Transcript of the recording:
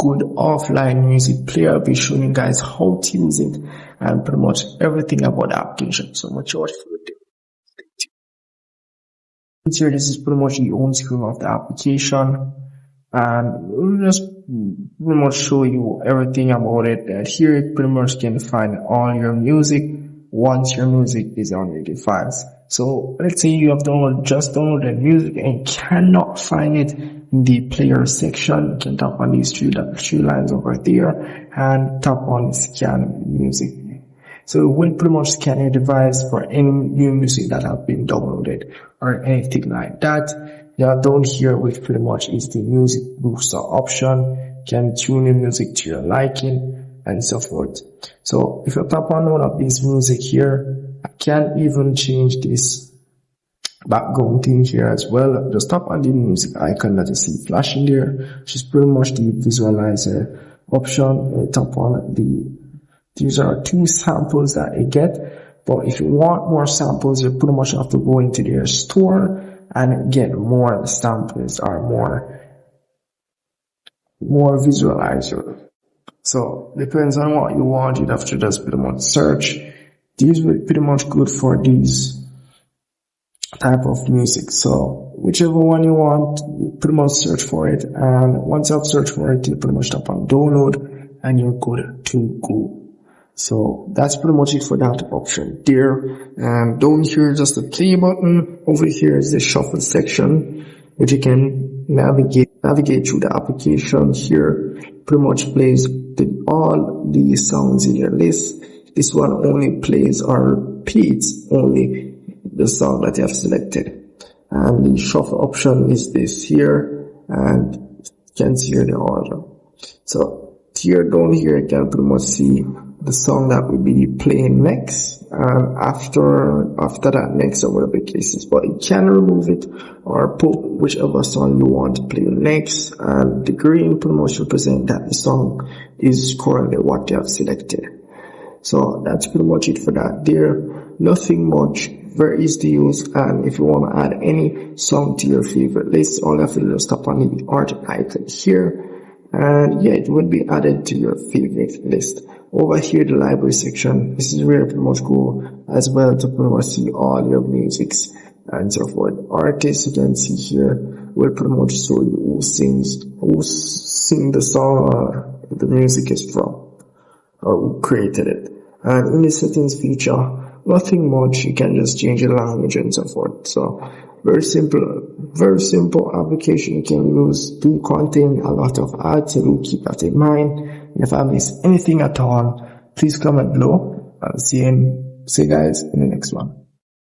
good offline music player. I'll be showing you guys how to use it and pretty much everything about the application. So much for the here. This is pretty much the home screen of the application, and we'll just pretty much show you everything about it. That here you pretty much can find all your music once your music is on your device. So let's say you have just downloaded music and cannot find it in the player section. You can tap on these three lines over there and tap on scan music. So it will pretty much scan your device for any new music that have been downloaded or anything like that. Yeah, down here, which pretty much is the music booster option. You can tune your music to your liking and so forth. So if you tap on one of these music here, I can even change this background thing here as well. Just tap on the music icon that you see flashing there, which is pretty much the visualizer option. Tap on these are 2 samples that you get, but if you want more samples, you pretty much have to go into their store and get more samples or more visualizer. So depends on what you want. You'd have to just pretty much search. These will be pretty much good for these type of music. So whichever one you want, you pretty much search for it. And once you have searched for it, you pretty much tap on download and you're good to go. So that's pretty much it for that option there. And down here, just the play button. Over here is the shuffle section, which you can navigate through the application. Here pretty much plays all the songs in your list. This one only plays or repeats only the song that you have selected. And the shuffle option is this here, and you can see the order. So here, down here, you can pretty much see the song that will be playing next, and after that next, or whatever the case is. But you can remove it or put whichever song you want to play next, and the green pretty much represent that the song is currently what you have selected. So that's pretty much it for that there. Nothing much, very easy to use. And if you want to add any song to your favorite list, all you have to do is tap on the art icon here, and yeah, it will be added to your favorite list. Over here, the library section, this is where you pretty much go as well to pretty much see all your musics and so forth. Artists, you can see here, will pretty much show you who sing the song or the music is from, or who created it. And in the settings feature, nothing much, you can just change the language and so forth. So very simple application you can use. Do contain a lot of ads, so do keep that in mind. And if I miss anything at all, please comment below. I'll see you guys in the next one.